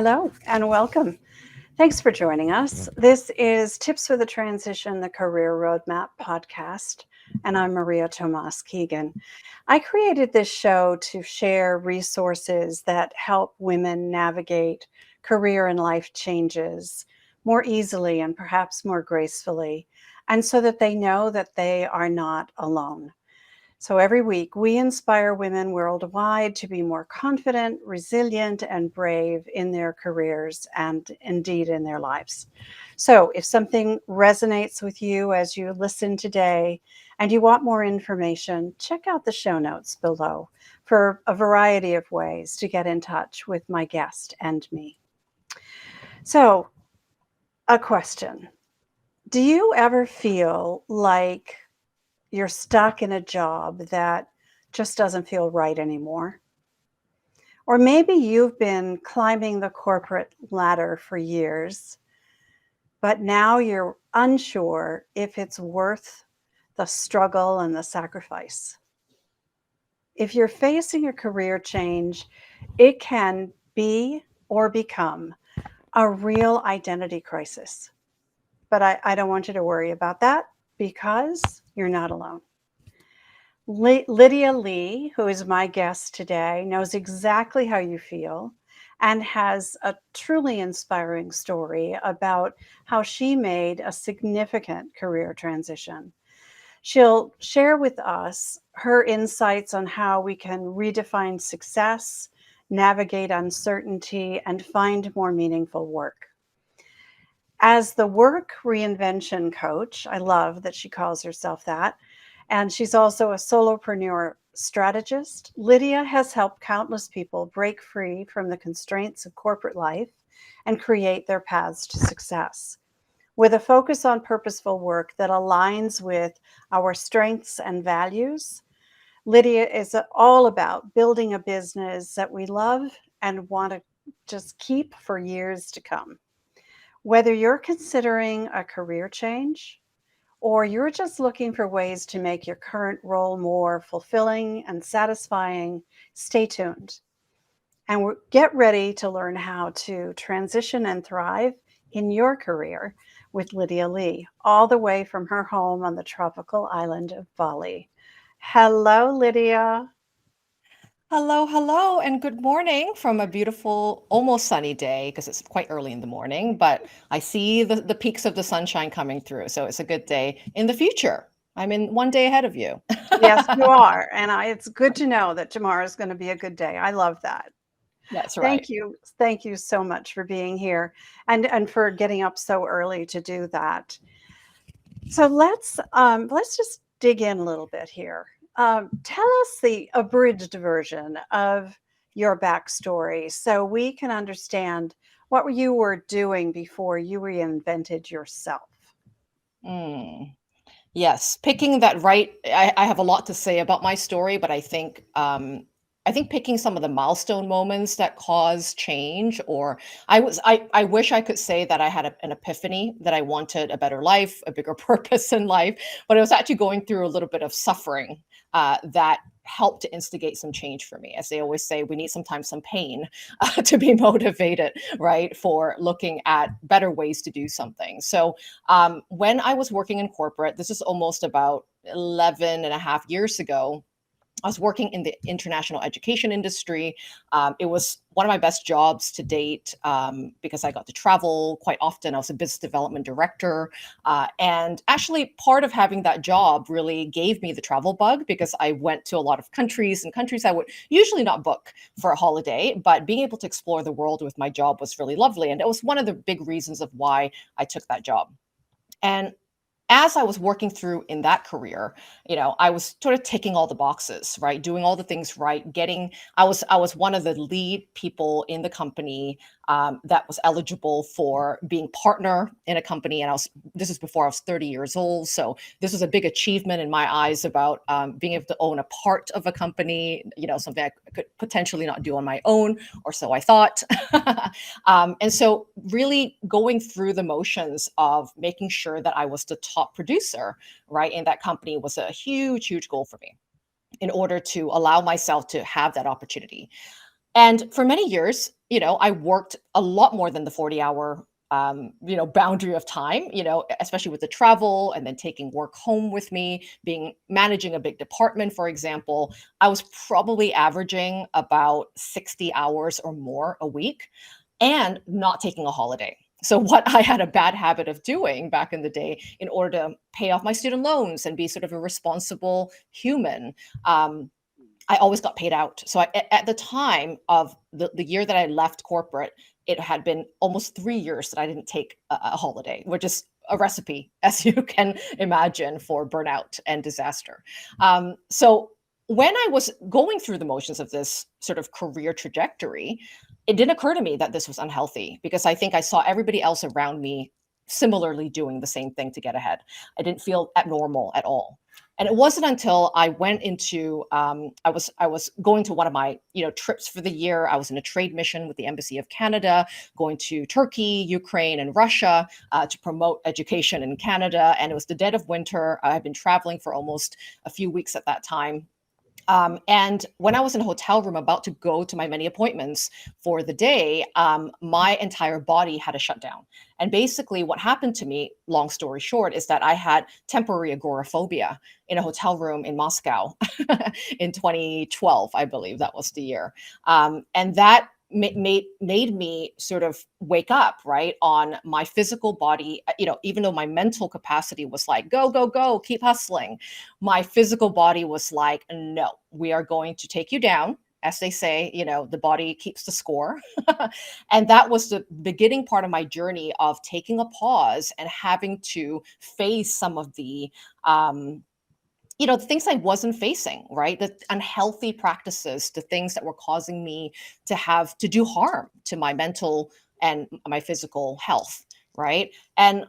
Hello and welcome. Thanks for joining us. This is Tips for the Transition, the Career Roadmap podcast, and I'm Maria Tomás-Keegan. I created this show to share resources that help women navigate career and life changes more easily and perhaps more gracefully, and so that they know that they are not alone. So every week, we inspire women worldwide to be more confident, resilient, and brave in their careers and indeed in their lives. So if something resonates with you as you listen today and you want more information, check out the show notes below for a variety of ways to get in touch with my guest and me. So, a question. Do you ever feel like you're stuck in a job that just doesn't feel right anymore? Or maybe you've been climbing the corporate ladder for years, but now you're unsure if it's worth the struggle and the sacrifice. If you're facing a career change, it can be or become a real identity crisis. But I don't want you to worry about that because you're not alone. Lydia Lee, who is my guest today, knows exactly how you feel and has a truly inspiring story about how she made a significant career transition. She'll share with us her insights on how we can redefine success, navigate uncertainty, and find more meaningful work. As the Work Reinvention Coach, I love that she calls herself that, and she's also a solopreneur strategist. Lydia has helped countless people break free from the constraints of corporate life and create their paths to success. With a focus on purposeful work that aligns with our strengths and values, Lydia is all about building a business that we love and want to just keep for years to come. Whether you're considering a career change, or you're just looking for ways to make your current role more fulfilling and satisfying, stay tuned. And get ready to learn how to transition and thrive in your career with Lydia Lee, all the way from her home on the tropical island of Bali. Hello, Lydia. Hello, hello, and good morning from a beautiful, almost sunny day because it's quite early in the morning, but I see the peaks of the sunshine coming through. So it's a good day in the future. I'm in one day ahead of you. Yes, you are. And it's good to know that tomorrow is going to be a good day. I love that. That's right. Thank you. Thank you so much for being here and for getting up so early to do that. So let's just dig in a little bit here. Tell us the abridged version of your backstory so we can understand what you were doing before you reinvented yourself. Mm. Yes, picking that right. I have a lot to say about my story, but I think picking some of the milestone moments that cause change, or I wish I could say that I had an epiphany that I wanted a better life, a bigger purpose in life, but I was actually going through a little bit of suffering that helped to instigate some change for me. As they always say, we need sometimes some pain to be motivated, right, for looking at better ways to do something. So when I was working in corporate, this is almost about 11 and a half years ago, I was working in the international education industry. It was one of my best jobs to date because I got to travel quite often. I was a business development director. And actually, part of having that job really gave me the travel bug because I went to a lot of countries and countries I would usually not book for a holiday. But being able to explore the world with my job was really lovely. And it was one of the big reasons of why I took that job. And as I was working through in that career, I was sort of ticking all the boxes, right? Doing all the things right, I was one of the lead people in the company that was eligible for being partner in a company. And this is before I was 30 years old. So this was a big achievement in my eyes about being able to own a part of a company, something I could potentially not do on my own, or so I thought. And so really going through the motions of making sure that I was the top producer, right, in that company was a huge, huge goal for me in order to allow myself to have that opportunity. And for many years, I worked a lot more than the 40-hour boundary of time, especially with the travel and then taking work home with me, being managing a big department, for example. I was probably averaging about 60 hours or more a week and not taking a holiday. So what I had a bad habit of doing back in the day in order to pay off my student loans and be sort of a responsible human, I always got paid out. So at the time of the year that I left corporate, it had been almost 3 years that I didn't take a holiday, which is a recipe, as you can imagine, for burnout and disaster. So when I was going through the motions of this sort of career trajectory, it didn't occur to me that this was unhealthy, because I think I saw everybody else around me similarly doing the same thing to get ahead. I didn't feel abnormal at all. And it wasn't until I went into I was going to one of my trips for the year. I was in a trade mission with the Embassy of Canada, going to Turkey, Ukraine, and Russia to promote education in Canada. And it was the dead of winter. I had been traveling for almost a few weeks at that time. And when I was in a hotel room about to go to my many appointments for the day, my entire body had a shutdown. And basically, what happened to me, long story short, is that I had temporary agoraphobia in a hotel room in Moscow in 2012, I believe that was the year. And that made me sort of wake up, right, on my physical body. Even though my mental capacity was like, go, go, go, keep hustling, my physical body was like, no, we are going to take you down. As they say, the body keeps the score. And that was the beginning part of my journey of taking a pause and having to face some of the things I wasn't facing, right? The unhealthy practices, the things that were causing me to do harm to my mental and my physical health, right? And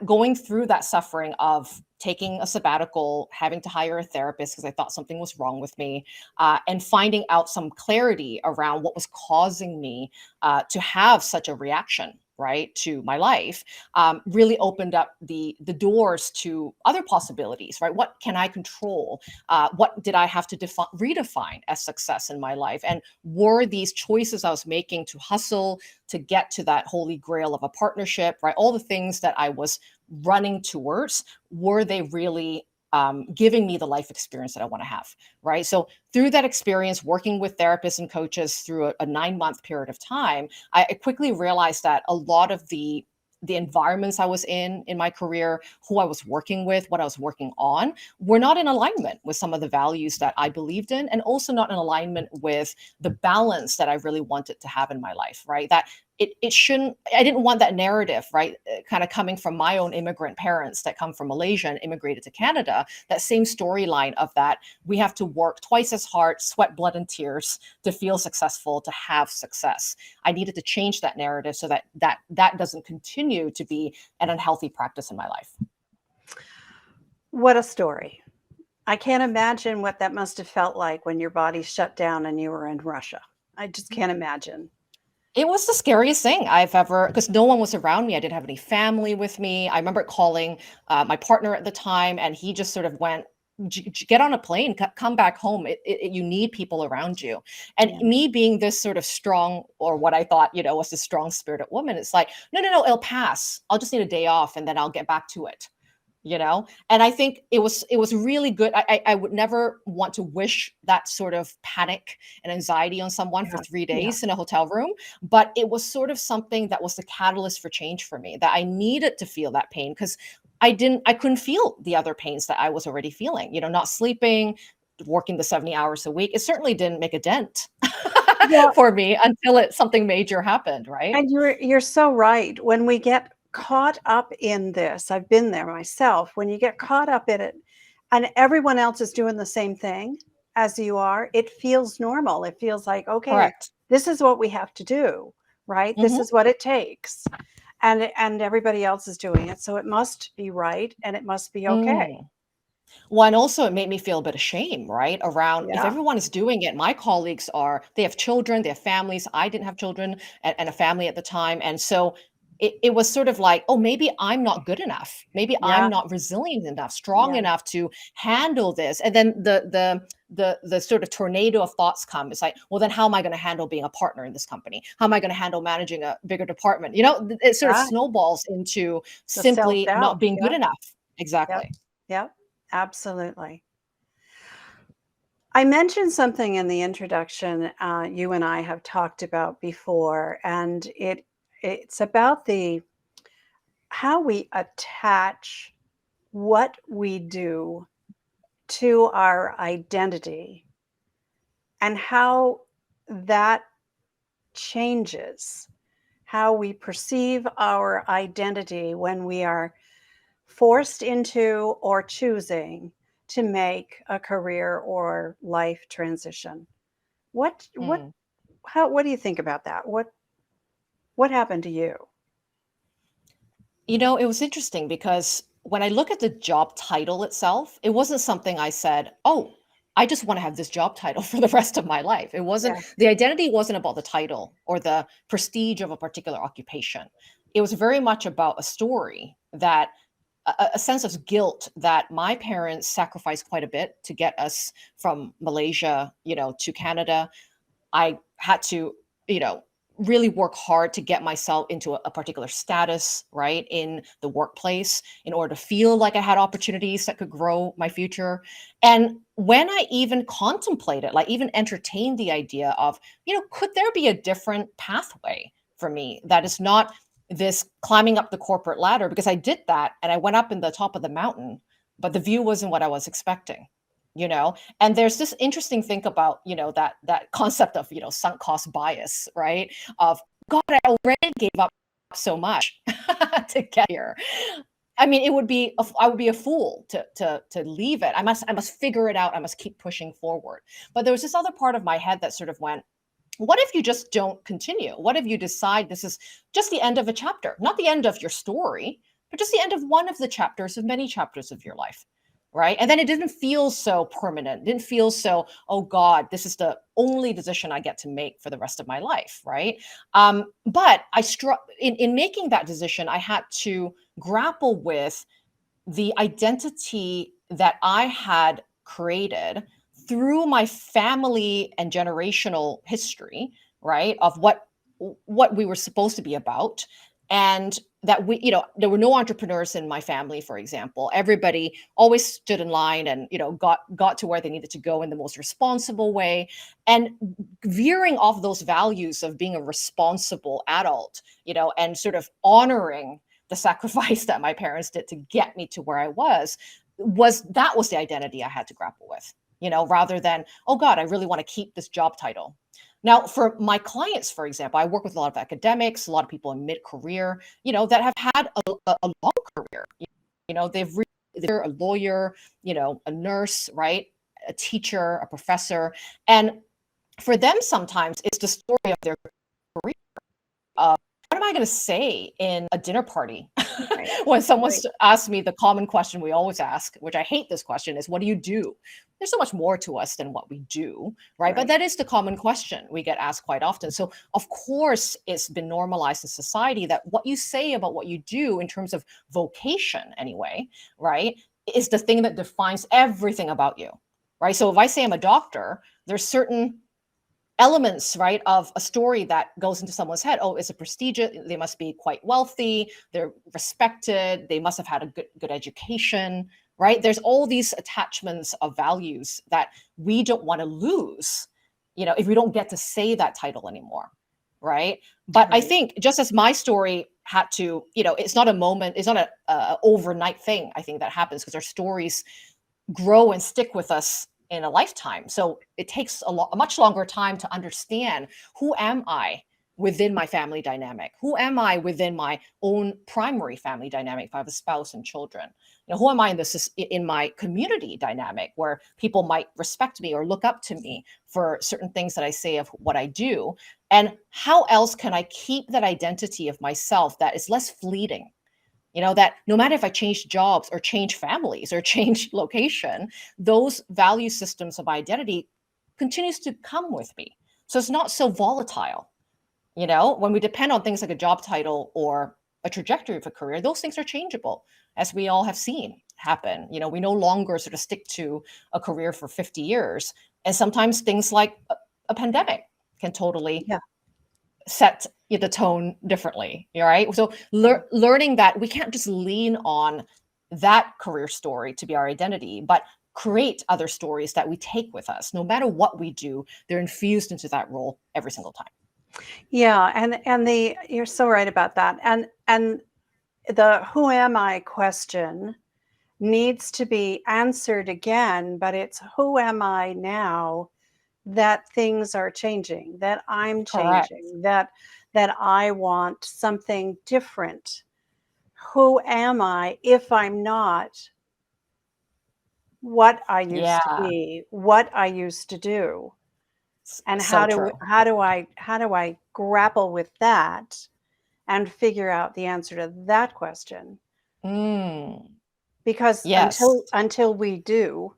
going through that suffering of taking a sabbatical, having to hire a therapist because I thought something was wrong with me, and finding out some clarity around what was causing me to have such a reaction, right, to my life, really opened up the doors to other possibilities, right? What can I control? What did I have to redefine as success in my life? And were these choices I was making to hustle, to get to that holy grail of a partnership, right? All the things that I was running towards, were they really giving me the life experience that I want to have, right? So through that experience, working with therapists and coaches through a 9-month period of time, I quickly realized that a lot of the environments I was in my career, who I was working with, what I was working on, were not in alignment with some of the values that I believed in, and also not in alignment with the balance that I really wanted to have in my life, right? That it shouldn't, I didn't want that narrative, right? Kind of coming from my own immigrant parents that come from Malaysia and immigrated to Canada, that same storyline of that we have to work twice as hard, sweat, blood, and tears to feel successful, to have success. I needed to change that narrative so that doesn't continue to be an unhealthy practice in my life. What a story. I can't imagine what that must have felt like when your body shut down and you were in Russia. I just can't imagine. It was the scariest thing I've ever, because no one was around me. I didn't have any family with me. I remember calling my partner at the time, and he just sort of went, Get on a plane, come back home. You need people around you." And Yeah. me being this sort of strong, or what I thought, was a strong spirited woman, it's like, no, no, no, it'll pass. I'll just need a day off and then I'll get back to it. And I think it was really good. I would never want to wish that sort of panic and anxiety on someone for Yeah. 3 days in a hotel room, but it was sort of something that was the catalyst for change for me, that I needed to feel that pain, because I couldn't feel the other pains that I was already feeling, not sleeping, working the 70 hours a week. It certainly didn't make a dent Well, for me until something major happened, right? and you're so right. When we get caught up in this, I've been there myself. When you get caught up in it and everyone else is doing the same thing as you are, it feels normal. It feels like, okay, Correct. this is what we have to do, right? This Mhm. is what it takes. And everybody else is doing it. So it must be right and it must be okay. Mm. Well, and also it made me feel a bit of shame, right? Around, if Yeah. everyone is doing it, my colleagues they have children, they have families. I didn't have children and a family at the time. And so it was sort of like, oh, maybe I'm not good enough. Maybe I'm Yeah. not resilient enough, strong Yeah. enough to handle this. And then the the sort of tornado of thoughts come. It's like, well, then how am I going to handle being a partner in this company? How am I going to handle managing a bigger department? It sort of Ah, snowballs into the simply self-doubt. not being good Yep. enough. Yep. Exactly. Yep. Absolutely. I mentioned something in the introduction you and I have talked about before, and it's about the how we attach what we do to our identity and how that changes how we perceive our identity when we are forced into or choosing to make a career or life transition. What what Mm. what do you think about that? What happened to you? It was interesting because when I look at the job title itself, it wasn't something I said, oh, I just want to have this job title for the rest of my life. It wasn't, Yeah. the identity wasn't about the title or the prestige of a particular occupation. It was very much about a story that a sense of guilt that my parents sacrificed quite a bit to get us from Malaysia, to Canada. I had to, you know, really work hard to get myself into a particular status, right, in the workplace in order to feel like I had opportunities that could grow my future. And when I even contemplated, like even entertained the idea of, could there be a different pathway for me that is not this climbing up the corporate ladder? Because I did that and I went up in the top of the mountain, but the view wasn't what I was expecting. You know, and there's this interesting thing about, that concept of, sunk cost bias, right? Of God, I already gave up so much to get here. I mean, I would be a fool to leave it. I must figure it out. I must keep pushing forward. But there was this other part of my head that sort of went, what if you just don't continue? What if you decide this is just the end of a chapter, not the end of your story, but just the end of one of the chapters of many chapters of your life? Right. And then it didn't feel so permanent, didn't feel so, oh God, this is the only decision I get to make for the rest of my life. Right. But I struck in making that decision, I had to grapple with the identity that I had created through my family and generational history, right, of what we were supposed to be about. And that there were no entrepreneurs in my family, for example. Everybody always stood in line and, got to where they needed to go in the most responsible way. And veering off those values of being a responsible adult, and sort of honoring the sacrifice that my parents did to get me to where I was the identity I had to grapple with, rather than, oh God, I really want to keep this job title. Now, for my clients, for example, I work with a lot of academics, a lot of people in mid-career, that have had a long career. They're a lawyer, a nurse, right? A teacher, a professor. And for them, sometimes it's the story of their career. What am I going to say in a dinner party Right. when someone Right. asks me the common question we always ask, which I hate this question, is what do you do? There's so much more to us than what we do, right? But Right. that is the common question we get asked quite often. So, of course, it's been normalized in society that what you say about what you do in terms of vocation, anyway, right, is the thing that defines everything about you, right? So, if I say I'm a doctor, there's certain elements, right, of a story that goes into someone's head. Oh, it's a prestigious, they must be quite wealthy, they're respected, they must have had a good education, right? There's all these attachments of values that we don't want to lose, if we don't get to say that title anymore, right? But I Right. think just as my story had to, it's not a moment, it's not a overnight thing, I think, that happens, because our stories grow and stick with us in a lifetime. So it takes a much longer time to understand, who am I within my family dynamic? Who am I within my own primary family dynamic if I have a spouse and children? Who am I in my community dynamic, where people might respect me or look up to me for certain things that I say of what I do? And how else can I keep that identity of myself that is less fleeting? That no matter if I change jobs or change families or change location, those value systems of identity continues to come with me. So it's not so volatile. When we depend on things like a job title or a trajectory of a career, those things are changeable, as we all have seen. happen. We no longer sort of stick to a career for 50 years. And sometimes things like a pandemic can totally set the tone differently, right? So learning that we can't just lean on that career story to be our identity, but create other stories that we take with us. No matter what we do, they're infused into that role every single time. Yeah, and you're so right about that. And the who am I question needs to be answered again, but it's who am I now that things are changing, that I'm Correct. changing, that I want something different. Who am I if I'm not what I used to Yeah. be, what I used to do? And So true. how do I grapple with that and figure out the answer to that question? Because Yes. until we do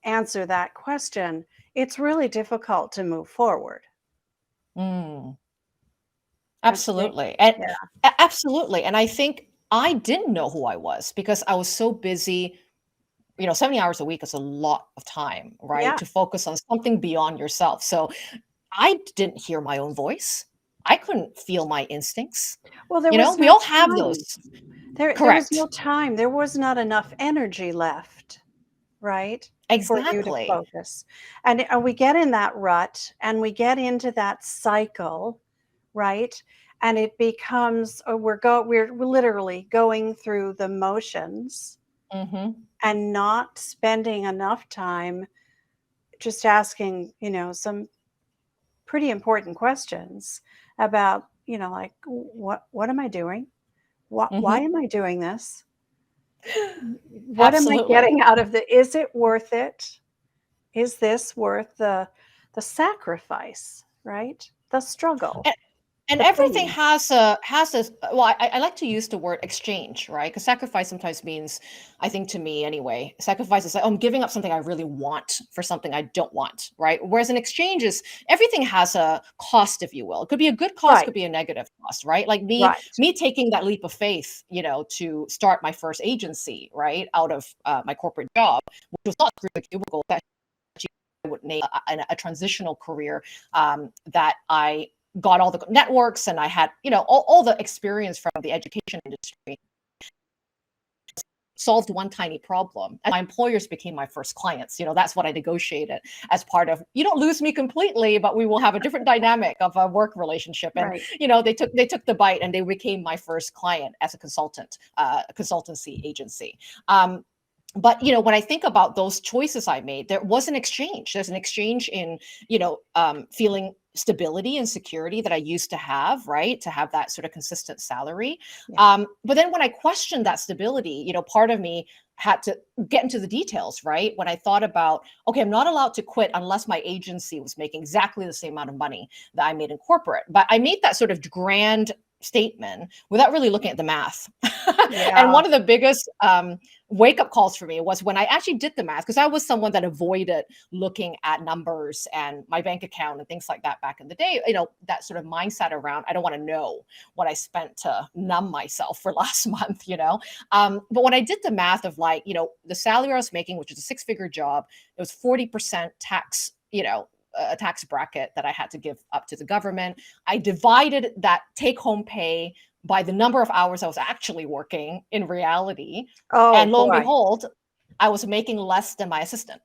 answer that question, it's really difficult to move forward. Absolutely. Yeah. Absolutely. And I think I didn't know who I was because I was so busy. 70 hours a week is a lot of time, right? Yeah. To focus on something beyond yourself. So I didn't hear my own voice. I couldn't feel my instincts. Well, there was We no all have time. those. There was no Correct. time. There was not enough energy left, right? For you to Exactly. focus. And we get in that rut and we get into that cycle, right? And it becomes we're literally going through the motions Hmm. and not spending enough time just asking, some pretty important questions about, like what am I doing? Why Hmm. am I doing this? What am I Absolutely. getting out of is it worth it? Is this worth the sacrifice, right? The struggle, And the everything pain. has a well, I like to use the word exchange, right? Because sacrifice sometimes means, I think to me anyway, sacrifice is like, oh, I'm giving up something I really want for something I don't want, right? Whereas an exchange is everything has a cost, if you will. It could be a good cost, Right, could be a negative cost, right? Like right. me taking that leap of faith, to start my first agency, right, out of my corporate job, which was not through the cubicle, that I would name a transitional career, that I got all the networks and I had, all the experience from the education industry, solved one tiny problem. And my employers became my first clients. That's what I negotiated as part of, you don't lose me completely, but we will have a different dynamic of a work relationship. And, Right. they took the bite and they became my first client as a consultant, a consultancy agency. But when I think about those choices I made, there was an exchange. There's an exchange in feeling stability and security that I used to have, right, to have that sort of consistent salary. Yeah. But then when I questioned that stability, part of me had to get into the details, right? When I thought about, okay, I'm not allowed to quit unless my agency was making exactly the same amount of money that I made in corporate. But I made that sort of grand statement without really looking at the math. And Yeah. one of the biggest wake up calls for me was when I actually did the math, because I was someone that avoided looking at numbers and my bank account and things like that back in the day. That sort of mindset around, I don't want to know what I spent to numb myself for last month. But when I did the math of like, the salary I was making, which was a 6-figure job, it was 40% tax, a tax bracket that I had to give up to the government. I divided that take home pay by the number of hours I was actually working in reality. Oh And lo and boy. behold, I was making less than my assistant,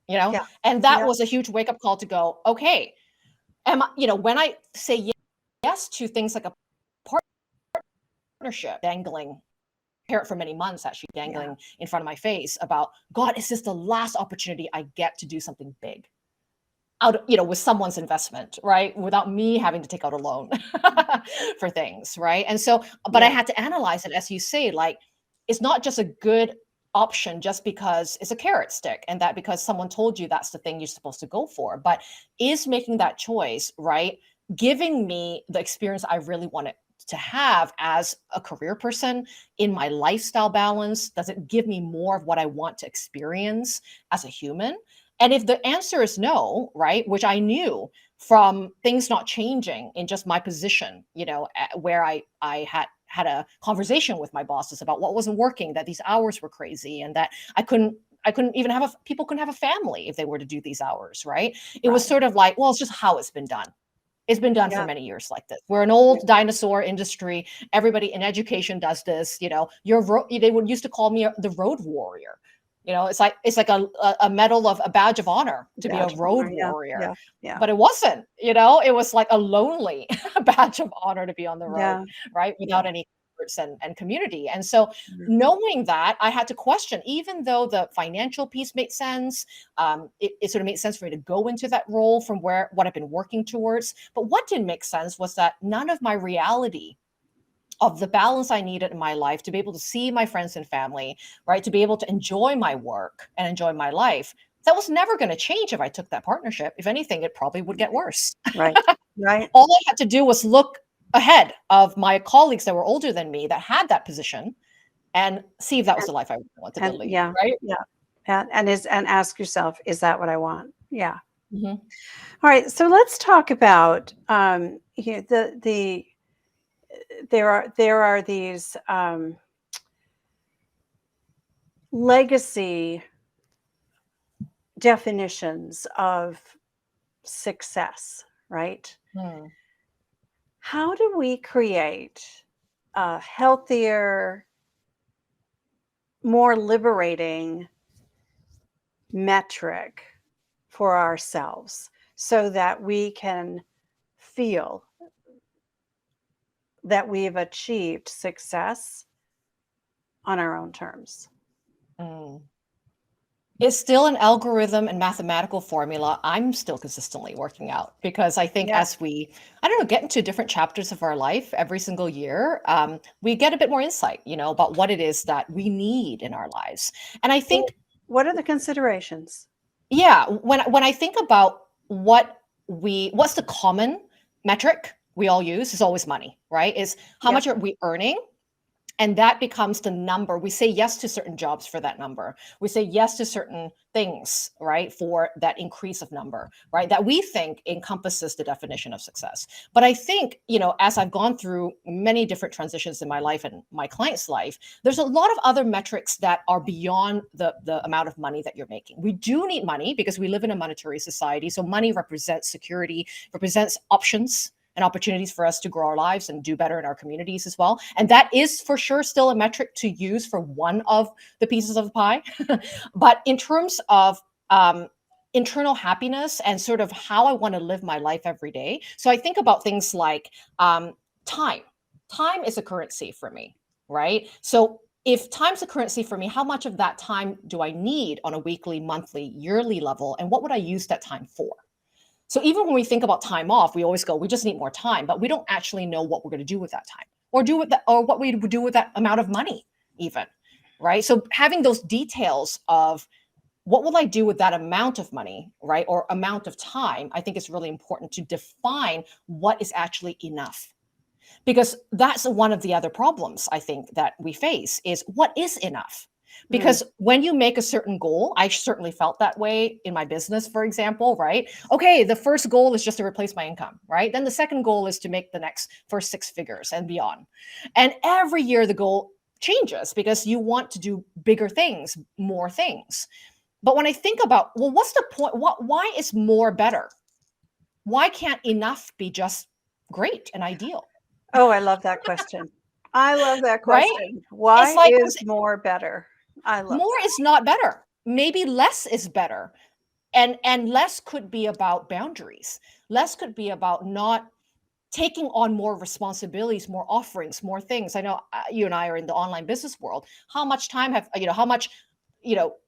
Yeah. and that Yeah. was a huge wake up call to go, okay, when I say yes to things like a partnership dangling, parent for many months actually Yeah. dangling in front of my face about, God, is this the last opportunity I get to do something big? Out, with someone's investment, right? Without me having to take out a loan for things, right? And so, but I Yeah. had to analyze it, as you say, like, it's not just a good option just because it's a carrot stick and that because someone told you that's the thing you're supposed to go for, but is making that choice, right, giving me the experience I really wanted to have as a career person in my lifestyle balance? Does it give me more of what I want to experience as a human? And if the answer is no, right, which I knew from things not changing in just my position, where I had had a conversation with my bosses about what wasn't working, that these hours were crazy, and that I couldn't even have people couldn't have a family if they were to do these hours, right? It was Right. sort of like, well, it's just how it's been done. It's been done for Yeah. many years like this. We're an old dinosaur industry. Everybody in education does this. They would used to call me the road warrior. It's like a medal of a badge of honor to be a Badge of road honor. Yeah. warrior. Yeah. Yeah. But it wasn't. It was like a lonely badge of honor to be on the road, Yeah. right? Yeah. Without any efforts and community. And so Mhm. knowing that, I had to question, even though the financial piece made sense, it sort of made sense for me to go into that role from what I've been working towards. But what didn't make sense was that none of my reality of the balance I needed in my life to be able to see my friends and family, right? To be able to enjoy my work and enjoy my life. That was never going to change if I took that partnership. If anything, it probably would get worse. Right. Right. All I had to do was look ahead of my colleagues that were older than me that had that position and see if that was And, the life I wanted to and lead, yeah. right? Yeah. And ask yourself, is that what I want? Yeah. Mhm. All right. So let's talk about the there are these legacy definitions of success, right? Hmm. How do we create a healthier, more liberating metric for ourselves so that we can feel that we've achieved success on our own terms? Mm. It's still an algorithm and mathematical formula I'm still consistently working out, because I think Yeah. as we, I don't know, get into different chapters of our life every single year, we get a bit more insight, about what it is that we need in our lives. And I So think, what are the considerations? yeah, when I think about what's the common metric we all use is always money, right? Is how Yep. much are we earning? And that becomes the number. We say yes to certain jobs for that number. We say yes to certain things, right, for that increase of number, right, that we think encompasses the definition of success. But I think, as I've gone through many different transitions in my life and my client's life, there's a lot of other metrics that are beyond the amount of money that you're making. We do need money because we live in a monetary society. So money represents security, represents options and opportunities for us to grow our lives and do better in our communities as well. And that is for sure still a metric to use for one of the pieces of the pie. But in terms of internal happiness and sort of how I want to live my life every day. So I think about things like time. Time is a currency for me, right? So if time's a currency for me, how much of that time do I need on a weekly, monthly, yearly level? And what would I use that time for? So even when we think about time off, we always go, we just need more time, but we don't actually know what we're going to do with that time, or what we would do with that amount of money, even, right? So having those details of what will I do with that amount of money, right, or amount of time, I think is really important to define what is actually enough. Because that's one of the other problems I think that we face is what is enough. Mm. Because when you make a certain goal, I certainly felt that way in my business, for example, right? Okay, the first goal is just to replace my income, right? Then the second goal is to make the next first six figures and beyond. And every year the goal changes because you want to do bigger things, more things. But when I think about, well, what's the point? Why is more better? Why can't enough be just great and ideal? Oh, I love that question. I love that Right? question. It's Why like, 'cause is more better? I love more that. is not better. Maybe less is better. And less could be about boundaries. Less could be about not taking on more responsibilities, more offerings, more things. I know you and I are in the online business world. How much time how much,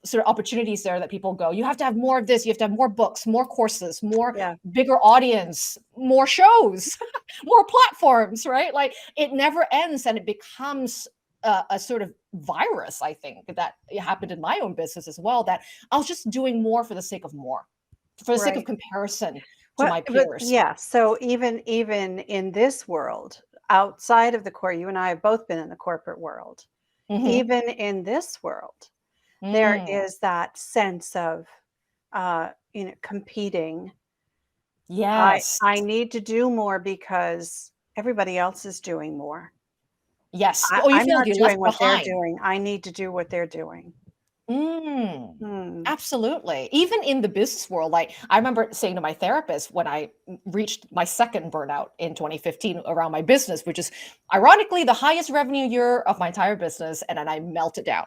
sort of opportunities there that people go, you have to have more of this, you have to have more books, more courses, more Yeah. bigger audience, more shows, more platforms, right? Like it never ends and it becomes a sort of virus, I think, that happened in my own business as well, that I was just doing more for the sake of more, for the sake of Right. comparison to Well, my but peers. yeah, so even in this world, outside of the core, you and I have both been in the corporate world. Mhm. Even in this world, there Mm. is that sense of competing. I Yes. I need to do more because everybody else is doing more. Yes. Oh, you I'm feel like not you're doing left what they're behind. doing. I need to do what they're doing. Mm, Hmm. absolutely. Even in the business world, like I remember saying to my therapist when I reached my second burnout in 2015 around my business, which is ironically the highest revenue year of my entire business. And then I melted down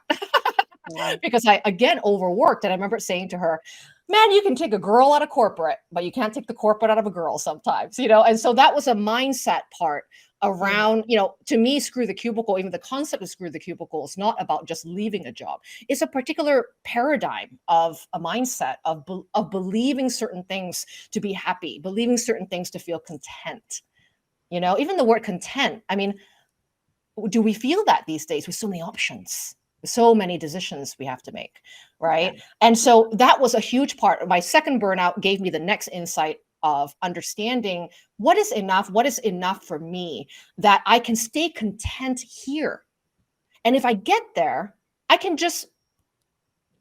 Wow. because I again overworked. And I remember saying to her, man, you can take a girl out of corporate, but you can't take the corporate out of a girl sometimes, you know? And so that was a mindset part Yeah. around, you know, to me, screw the cubicle, even the concept of screw the cubicle is not about just leaving a job. It's a particular paradigm of a mindset of believing certain things to be happy, believing certain things to feel content. You know, even the word content, I mean, do we feel that these days with so many options, so many decisions we have to make, Yeah. right? And so that was a huge part. My second burnout gave me the next insight of understanding what is enough for me, that I can stay content here. And if I get there, I can just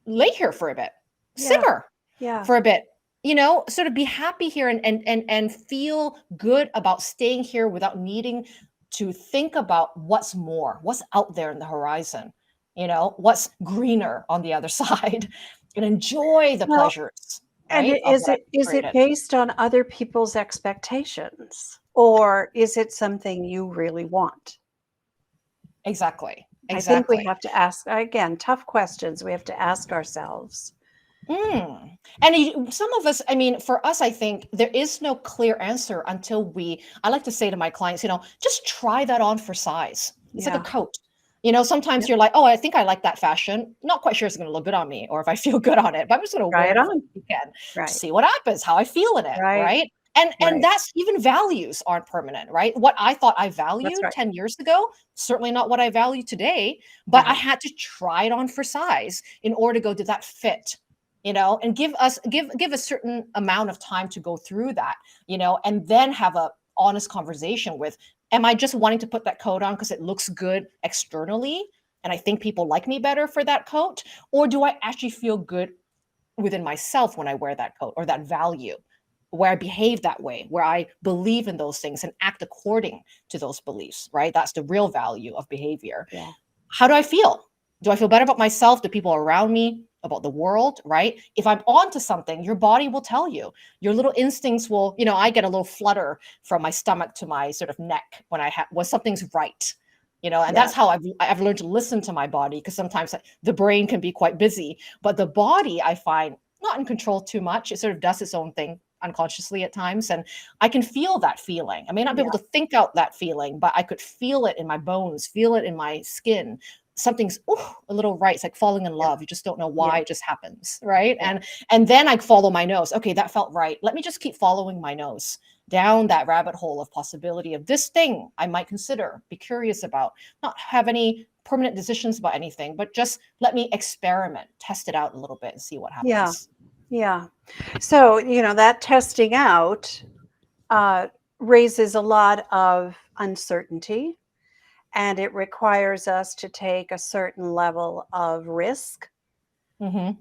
lay here for a bit, Yeah. simmer Yeah. for a bit, you know, sort of be happy here and feel good about staying here without needing to think about what's out there in the horizon, you know, what's greener on the other side, and enjoy the Well, pleasures, and right, of what I've is it created. based on other people's expectations, or is it something you really want? Exactly. I think we Exactly. have to ask, again, tough questions we have to ask ourselves. And some of us, I mean, for us, I think there is no clear answer until I like to say to my clients, you know, just try that on for size. It's like a Yeah. coat. You know, sometimes Yep. you're like, oh, I think I like that fashion. Not quite sure it's going to look good on me or if I feel good on it, but I'm just going to Try wear it it for on. the weekend, Right. see what happens, how I feel in it, Right. right? And Right. that's even values aren't permanent, right? What I thought I That's valued right. 10 years ago, certainly not what I value today, but I Uh-huh. had to try it on for size in order to go, did that fit? You know, and give a certain amount of time to go through that, you know, and then have a honest conversation with, am I just wanting to put that coat on because it looks good externally and I think people like me better for that coat, or do I actually feel good within myself when I wear that coat, or that value, where I behave that way, where I believe in those things and act according to those beliefs, right? That's the real value of behavior. Yeah. How do I feel? Do I feel better about myself, the people around me, about the world, right? If I'm onto something, your body will tell you. Your little instincts will, you know, I get a little flutter from my stomach to my sort of neck when when something's right. You know, and Yeah. that's how I've learned to listen to my body, because sometimes the brain can be quite busy, but the body I find not in control too much. It sort of does its own thing unconsciously at times, and I can feel that feeling. I may not be able Yeah. to think out that feeling, but I could feel it in my bones, feel it in my skin. Something's a little right. It's like falling in Yeah. love. You just don't know Yeah. why, it just happens, right? Yeah. And then I follow my nose. Okay, that felt right. Let me just keep following my nose down that rabbit hole of possibility of this thing I might consider, be curious about, not have any permanent decisions about anything, but just let me experiment, test it out a little bit and see what Yeah. happens. Yeah. So, you know, that testing out uh, raises a lot of uncertainty, and it requires us to take a certain level of risk. Hmm.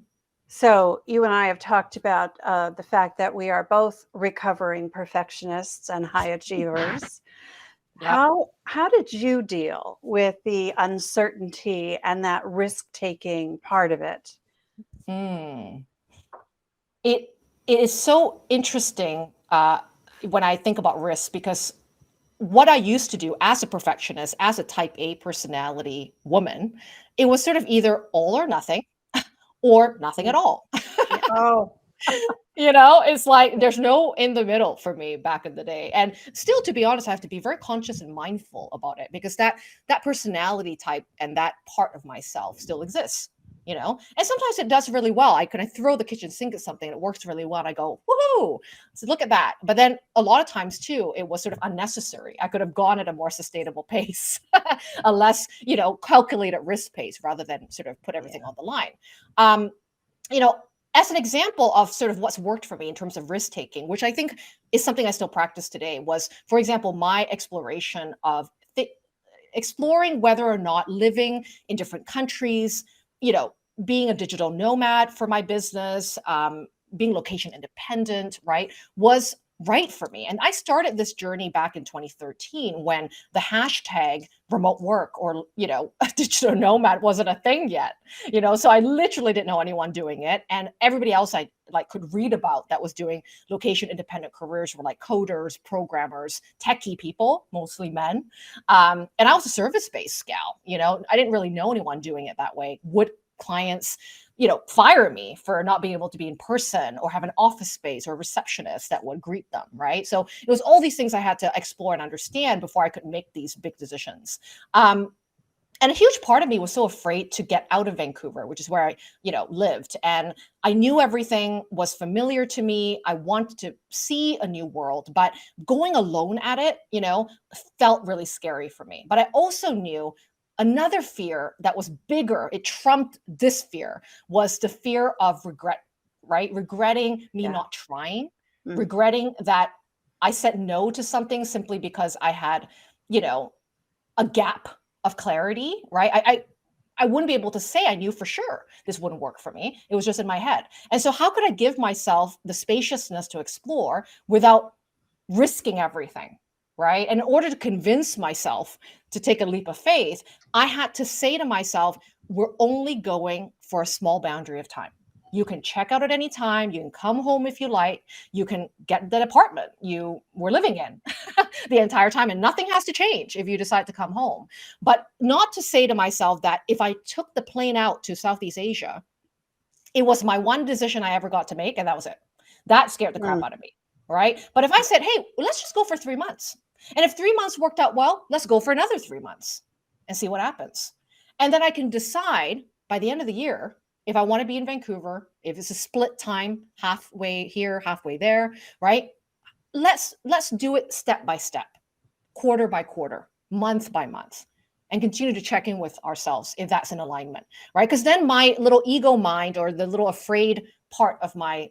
So, you and I have talked about the fact that we are both recovering perfectionists and high achievers. Yep. How did you deal with the uncertainty and that risk taking part of it? Mm. It it is so interesting when I think about risk, because what I used to do as a perfectionist, as a type A personality woman, it was sort of either all or nothing, or nothing Mm. at all. Yeah. Oh, You know, it's like yeah. there's no in the middle for me back in the day. And still, to be honest, I have to be very conscious and mindful about it, because that personality type and that part of myself still exists. You know, and sometimes it does really well. I throw the kitchen sink at something and it works really well, and I go, woohoo! So look at that. But then a lot of times too, it was sort of unnecessary. I could have gone at a more sustainable pace, a less, you know, calculated risk pace, rather than sort of put everything Yeah. on the line. Um, you know, as an example of sort of what's worked for me in terms of risk taking, which I think is something I still practice today, was, for example, my exploration of exploring whether or not living in different countries, you know, being a digital nomad for my business, being location independent, right, was right for me. And I started this journey back in 2013 when the hashtag remote work or, digital nomad wasn't a thing yet, so I literally didn't know anyone doing it. And everybody else I could read about that was doing location independent careers were like coders, programmers, techie people, mostly men. And I was a service-based gal, I didn't really know anyone doing it that way. Would clients fire me for not being able to be in person or have an office space or a receptionist that would greet them, right? So it was all these things I had to explore and understand before I could make these big decisions. And a huge part of me was so afraid to get out of Vancouver, which is where I, lived. And I knew everything was familiar to me. I wanted to see a new world, but going alone at it, felt really scary for me. But I also knew another fear that was bigger, it trumped this fear, was the fear of regret, right? Regretting me not trying, regretting that I said no to something simply because I had, a gap of clarity, right? I wouldn't be able to say I knew for sure this wouldn't work for me. It was just in my head. And so how could I give myself the spaciousness to explore without risking everything? Right. And in order to convince myself to take a leap of faith, I had to say to myself, we're only going for a small boundary of time. You can check out at any time. You can come home if you like. You can get the apartment you were living in the entire time, and nothing has to change if you decide to come home. But not to say to myself that if I took the plane out to Southeast Asia, it was my one decision I ever got to make, and that was it. That scared the crap out of me. Right. But if I said, hey, let's just go for 3 months. And if 3 months worked out well, let's go for another 3 months and see what happens. And then I can decide by the end of the year if I want to be in Vancouver, if it's a split time, halfway here, halfway there, right? Let's do it step by step, quarter by quarter, month by month, and continue to check in with ourselves if that's in alignment, right? Because then my little ego mind or the little afraid part of my,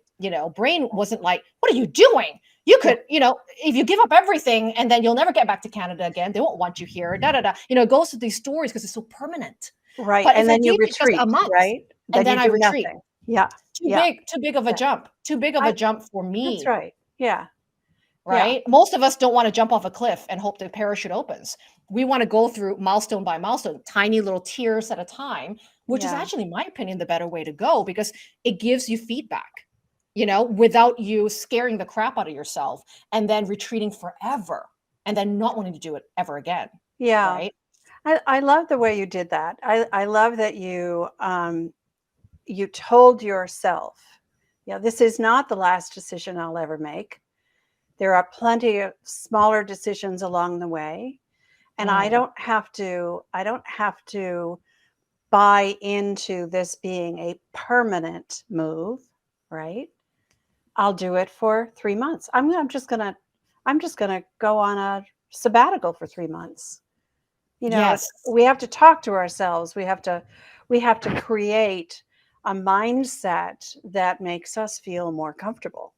brain wasn't like, what are you doing? You could, if you give up everything and then you'll never get back to Canada again, they won't want you here, it goes to these stories because it's so permanent. Right. But and if then I you gave it just retreat, a month, right? and then I you do retreat. nothing. Yeah. Too big of a jump. Too big of a jump for That's me. right. Yeah. Right. Most of us don't want to jump off a cliff and hope the parachute opens. We want to go through milestone by milestone, tiny little tiers at a time, which is actually, in my opinion, the better way to go because it gives you feedback, without you scaring the crap out of yourself and then retreating forever and then not wanting to do it ever again. Yeah. Right. I love the way you did that. I love that you told yourself, this is not the last decision I'll ever make. There are plenty of smaller decisions along the way. And I don't have to buy into this being a permanent move, right? I'll do it for 3 months. I'm just going to go on a sabbatical for 3 months. Yes. We have to talk to ourselves. We have to create a mindset that makes us feel more comfortable.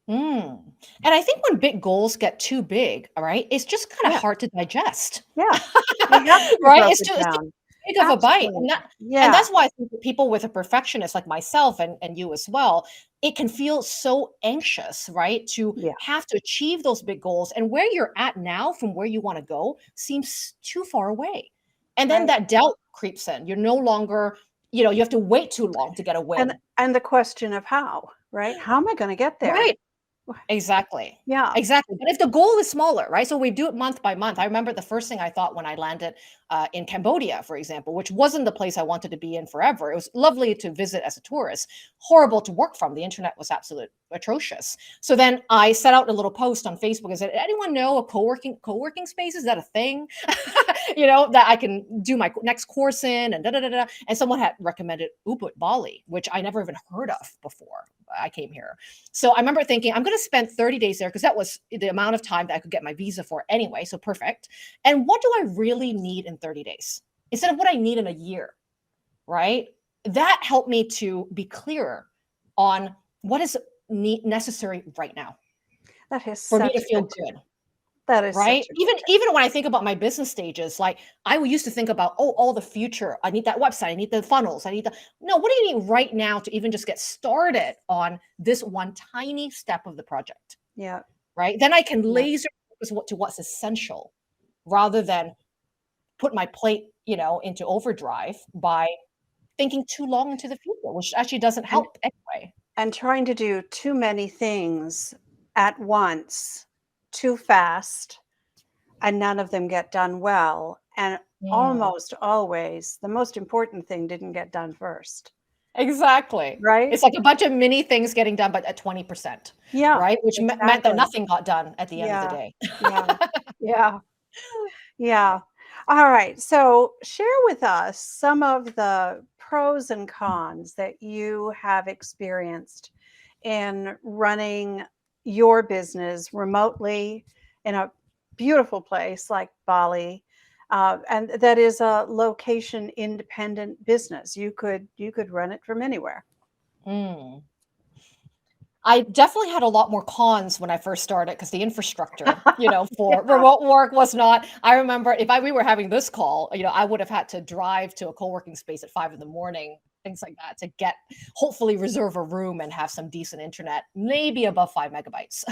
And I think when big goals get too big, all right, it's just kind of hard to digest. Yeah. They have to be Right? broken It's too down. big of a bite. Absolutely. And that's why I think that people with a perfectionist like myself and you as well, it can feel so anxious, right? To have to achieve those big goals. And where you're at now from where you want to go seems too far away. And then that doubt creeps in. You're no longer, you have to wait too long to get a win. And the question of how, right? How am I going to get there? Right. Exactly. Yeah. Exactly. But if the goal is smaller, right? So we do it month by month. I remember the first thing I thought when I landed in Cambodia, for example, which wasn't the place I wanted to be in forever. It was lovely to visit as a tourist, horrible to work from. The internet was absolutely atrocious. So then I set out a little post on Facebook and said, anyone know a co-working space? Is that a thing? That I can do my next course in and da-da-da-da. And someone had recommended Ubud, Bali, which I never even heard of before I came here. So I remember thinking, I'm going to spend 30 days there because that was the amount of time that I could get my visa for anyway. So perfect. And what do I really need in 30 days instead of what I need in a year, right? That helped me to be clearer on what is necessary right now. That is for me to feel good. That is right. Even when I think about my business stages, like I used to think about, all the future. I need that website. I need the funnels. No, what do you need right now to even just get started on this one tiny step of the project? Yeah. right? Then I can Yeah. laser focus to what's essential rather than put my plate, into overdrive by thinking too long into the future, which actually doesn't And help anyway. and trying to do too many things at once, too fast, and none of them get done well. And Mm, almost always, the most important thing didn't get done first, exactly. right? It's like a bunch of mini things getting done, but at 20%, Yeah, right? Which meant that exactly. nothing got done at the end of the Yeah, day. yeah, yeah, yeah. All right. So share with us some of the pros and cons that you have experienced in running your business remotely in a beautiful place like Bali, and that is a location independent business. You could run it from anywhere. Mm. I definitely had a lot more cons when I first started because the infrastructure, for Yeah. remote work was not. I remember if we were having this call, I would have had to drive to a co-working space at 5 in the morning, things like that, to hopefully reserve a room and have some decent internet, maybe above 5 megabytes.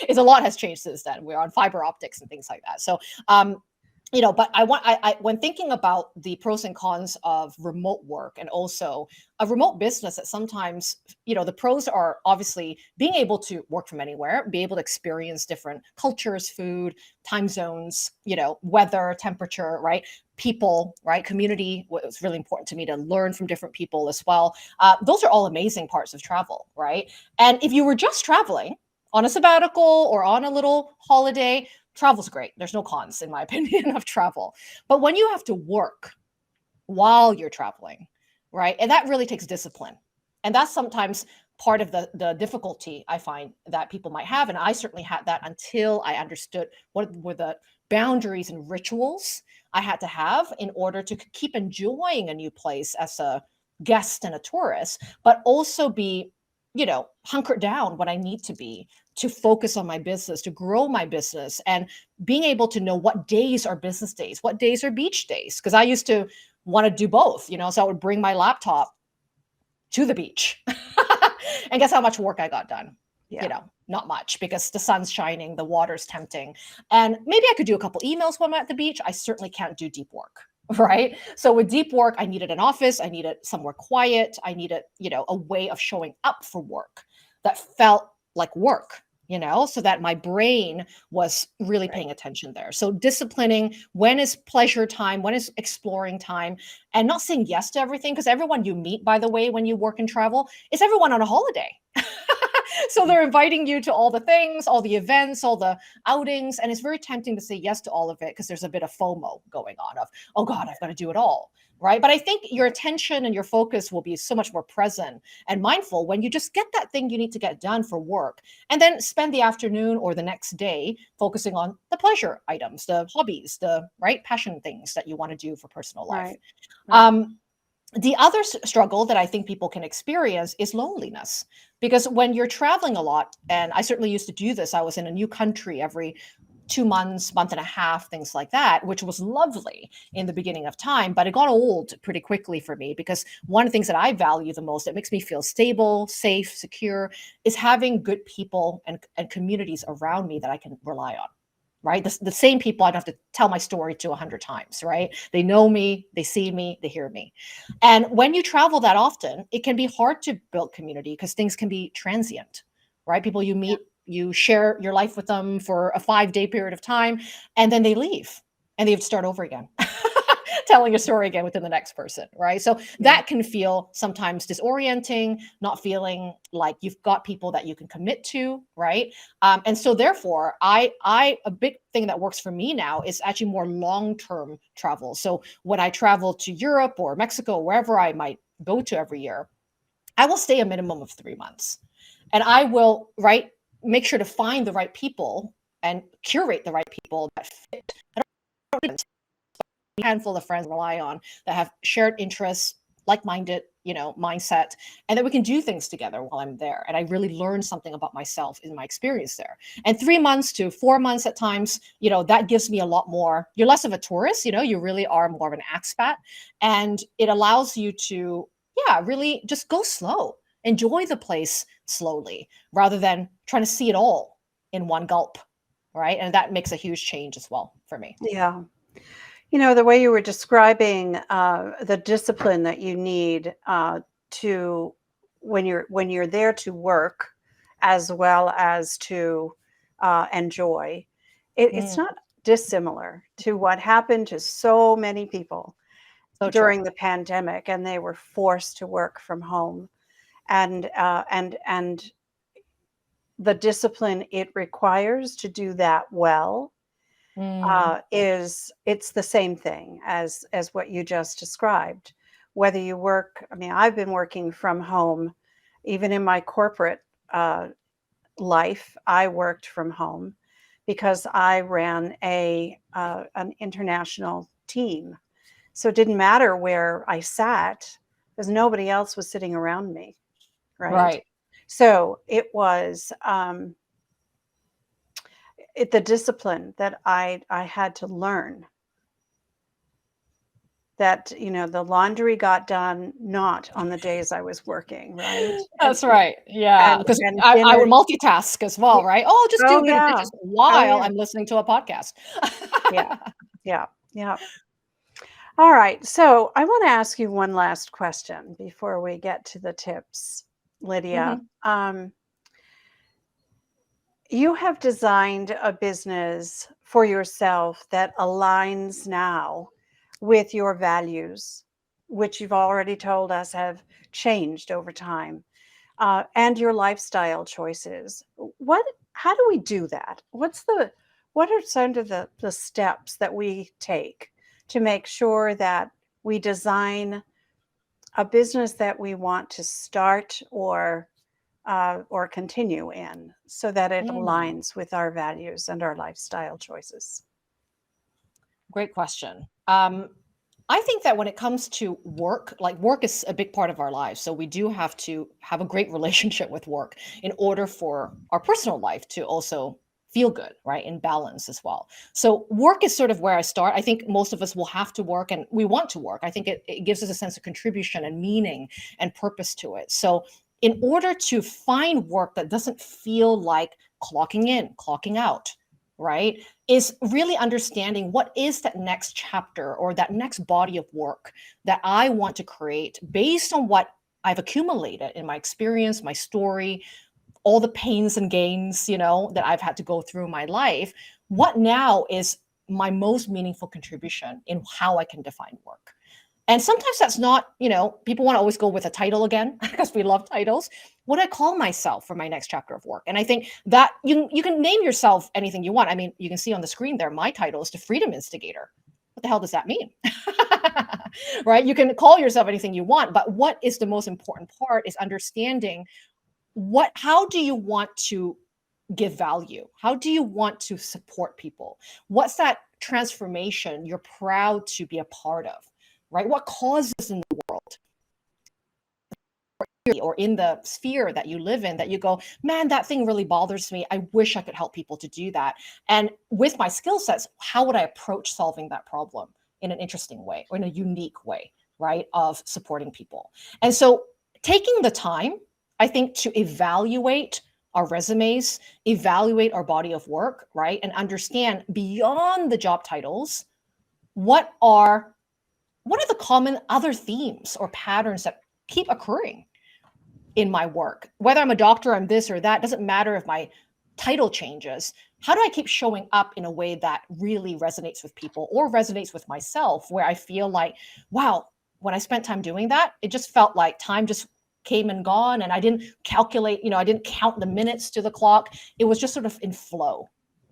It's a lot has changed since then. We're on fiber optics and things like that. So, but when thinking about the pros and cons of remote work and also a remote business, that sometimes, the pros are obviously being able to work from anywhere, be able to experience different cultures, food, time zones, weather, temperature, right? People, right? Community was really important to me to learn from different people as well. Those are all amazing parts of travel, right? And if you were just traveling on a sabbatical or on a little holiday, travel's great. There's no cons, in my opinion, of travel. But when you have to work while you're traveling, right? And that really takes discipline. And that's sometimes part of the difficulty I find that people might have. And I certainly had that until I understood what were the boundaries and rituals I had to have in order to keep enjoying a new place as a guest and a tourist, but also be, hunkered down when I need to be to focus on my business, to grow my business, and being able to know what days are business days, what days are beach days. Because I used to want to do both, so I would bring my laptop to the beach. And guess how much work I got done? Yeah. Not much because the sun's shining, the water's tempting. And maybe I could do a couple emails when I'm at the beach. I certainly can't do deep work. Right. So with deep work, I needed an office. I needed somewhere quiet. I needed, a way of showing up for work that felt like work, so that my brain was really Right. paying attention there. So disciplining when is pleasure time, when is exploring time, and not saying yes to everything. Because everyone you meet, by the way, when you work and travel, is everyone on a holiday. So they're inviting you to all the things, all the events, all the outings. And it's very tempting to say yes to all of it because there's a bit of FOMO going on of, oh God, I've got to do it all. Right. But I think your attention and your focus will be so much more present and mindful when you just get that thing you need to get done for work and then spend the afternoon or the next day focusing on the pleasure items, the hobbies, the right passion things that you want to do for personal life. Right. Right. Um, the other struggle that I think people can experience is loneliness. Because when you're traveling a lot, and I certainly used to do this, I was in a new country every 2 months, month and a half, things like that, which was lovely in the beginning of time, but it got old pretty quickly for me because one of the things that I value the most, that makes me feel stable, safe, secure, is having good people and communities around me that I can rely on. Right. The same people I don't have to tell my story to 100 times. Right. They know me, they see me, they hear me. And when you travel that often, it can be hard to build community because things can be transient. Right. People you Yeah. meet, you share your life with them for a 5-day period of time, and then they leave and they have to start over again. Telling a story again within the next person, right? So Yeah. that can feel sometimes disorienting, not feeling like you've got people that you can commit to, right? And so therefore, a big thing that works for me now is actually more long-term travel. So when I travel to Europe or Mexico, wherever I might go to every year, I will stay a minimum of 3 months, and I will make sure to find the right people and curate the right people that fit. I don't handful of friends rely on that have shared interests, like-minded, mindset, and that we can do things together while I'm there. And I really learn something about myself in my experience there. And 3 months to 4 months at times, that gives me a lot more. You're less of a tourist, you really are more of an expat. And it allows you to, yeah, really just go slow, enjoy the place slowly, rather than trying to see it all in one gulp, right? And that makes a huge change as well for me. Yeah. You know, the way you were describing the discipline that you need to when you're there to work as well as to enjoy, it's Mm, not dissimilar to what happened to so many people so true. during the pandemic, and they were forced to work from home, and the discipline it requires to do that well Mm, is it's the same thing as what you just described. Whether you work, I mean, I've been working from home, even in my corporate uh, life. I worked from home because I ran a an international team, so it didn't matter where I sat because nobody else was sitting around me, right? right. So it was the discipline that I had to learn, that, you know, the laundry got done not on the days I was working, right? That's right. Yeah. Because And I dinner. would multitask as well, right? Oh, I'll just do Oh, a bit of yeah. dishes Oh, while yeah. I'm listening to a podcast. Yeah. Yeah. Yeah. All right. So I want to ask you one last question before we get to the tips, Lydia. Mhm. You have designed a business for yourself that aligns now with your values, which you've already told us have changed over time, and your lifestyle choices. How do we do that? What are some of the steps that we take to make sure that we design a business that we want to start or continue in so that it Mm, aligns with our values and our lifestyle choices? great question. I think that when it comes to work, like work is a big part of our lives. So we do have to have a great relationship with work in order for our personal life to also feel good, right? In balance as well. So work is sort of where I start. I think most of us will have to work and we want to work. I think it gives us a sense of contribution and meaning and purpose to it. So in order to find work that doesn't feel like clocking in, clocking out, right? Is really understanding what is that next chapter or that next body of work that I want to create based on what I've accumulated in my experience, my story, all the pains and gains, that I've had to go through my life. What now is my most meaningful contribution in how I can define work? And sometimes that's not, people want to always go with a title again because we love titles. What I call myself for my next chapter of work. And I think that you can name yourself anything you want. I mean, you can see on the screen there, my title is the Freedom Instigator. What the hell does that mean? Right? You can call yourself anything you want, but what is the most important part is understanding how do you want to give value? How do you want to support people? What's that transformation you're proud to be a part of? Right? What causes in the world or in the sphere that you live in that you go, man, that thing really bothers me. I wish I could help people to do that. And with my skill sets, how would I approach solving that problem in an interesting way or in a unique way, right? Of supporting people. And so taking the time, I think, to evaluate our resumes, evaluate our body of work, right? And understand beyond the job titles, what are the common other themes or patterns that keep occurring in my work? Whether I'm a doctor, I'm this or that, doesn't matter if my title changes. How do I keep showing up in a way that really resonates with people or resonates with myself, where I feel like, wow, when I spent time doing that, it just felt like time just came and gone. And I didn't calculate, I didn't count the minutes to the clock. It was just sort of in flow.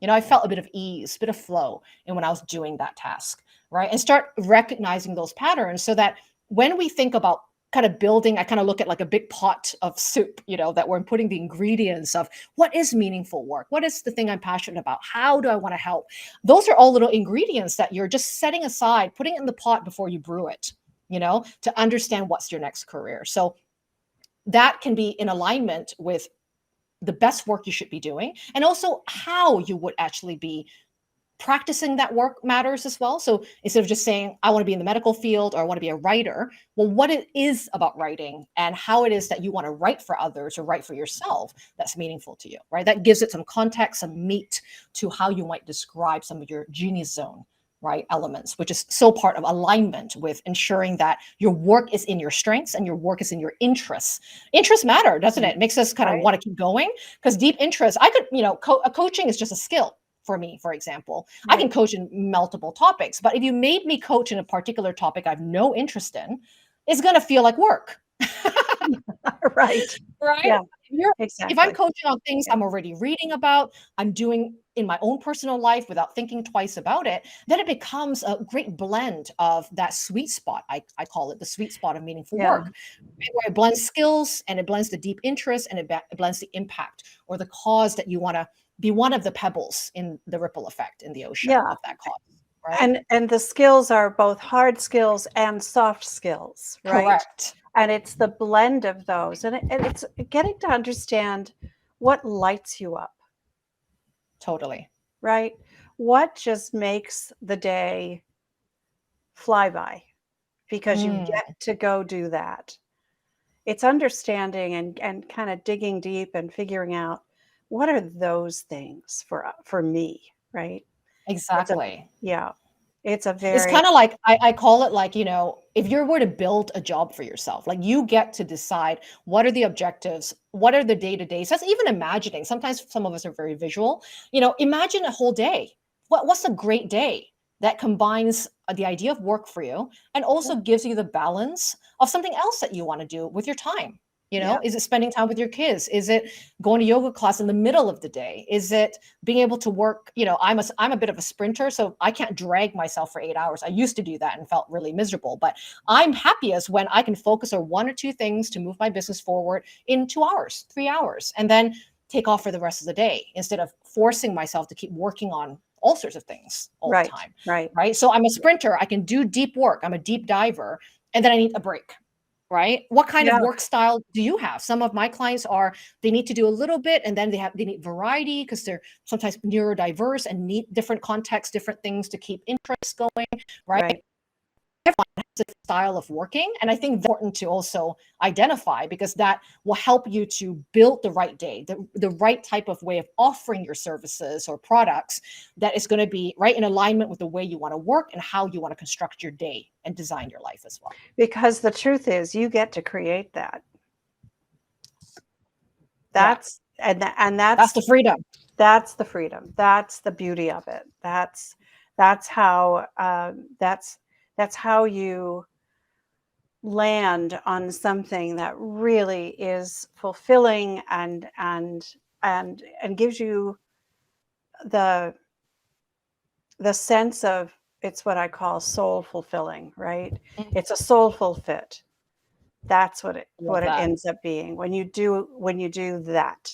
I felt a bit of ease, a bit of flow in when I was doing that task, right? And start recognizing those patterns so that when we think about kind of building, I kind of look at like a big pot of soup, that we're putting the ingredients of what is meaningful work? What is the thing I'm passionate about? How do I want to help? Those are all little ingredients that you're just setting aside, putting it in the pot before you brew it, to understand what's your next career. So that can be in alignment with the best work you should be doing and also how you would actually be practicing that work matters as well. So instead of just saying, I want to be in the medical field or I want to be a writer, well, what it is about writing and how it is that you want to write for others or write for yourself that's meaningful to you, right? That gives it some context, some meat to how you might describe some of your genius zone, right, elements, which is so part of alignment with ensuring that your work is in your strengths and your work is in your interests. Interests matter, doesn't it? It makes us kind of want to keep going, because deep interest, I could, coaching is just a skill. For me, for example, I can coach in multiple topics, but if you made me coach in a particular topic I have no interest in, it's going to feel like work. Right. Right? Yeah, If I'm exactly. coaching on things I'm already reading about, I'm doing in my own personal life without thinking twice about it, then it becomes a great blend of that sweet spot. I call it the sweet spot of meaningful Yeah. work, right? Where it blends skills and it blends the deep interest and it blends the impact or the cause that you want to be one of the pebbles in the ripple effect in the ocean Yeah. of that cause, right? And the skills are both hard skills and soft skills, right? Correct. And it's the blend of those. And it's getting to understand what lights you up, Totally. right? What just makes the day fly by because you get to go do that. It's understanding and kind of digging deep and figuring out what are those things for me, right? It's a Exactly. yeah. It's a It's very kind of like I call it like, if you were to build a job for yourself, like you get to decide what are the objectives, what are the day-to-days. That's even imagining. Sometimes some of us are very visual. Imagine a whole day. What's a great day that combines the idea of work for you and also gives you the balance of something else that you want to do with your time? yeah. Is it spending time with your kids? Is it going to yoga class in the middle of the day? Is it being able to work? I'm a bit of a sprinter, so I can't drag myself for 8 hours. I used to do that and felt really miserable, but I'm happiest when I can focus on one or two things to move my business forward in 2 hours, 3 hours, and then take off for the rest of the day instead of forcing myself to keep working on all sorts of things all the Right. time. Right. Right. So I'm a sprinter. I can do deep work. I'm a deep diver. And then I need a break. Right. What kind of Yeah. work style do you have? Some of my clients they need to do a little bit and then they need variety because they're sometimes neurodiverse and need different contexts, different things to keep interest going. Right. Right. Everyone has a style of working. And I think that's important to also identify because that will help you to build the right day, the right type of way of offering your services or products that is going to be right in alignment with the way you want to work and how you want to construct your day and design your life as well. Because the truth is you get to create that. Yeah. That's and That's the freedom. That's the freedom. That's the beauty of it. That's how that's how you land on something that really is fulfilling and gives you the sense of it's what I call soul fulfilling, right? It's a soulful fit. That's what Love it that. ends up being when you do that.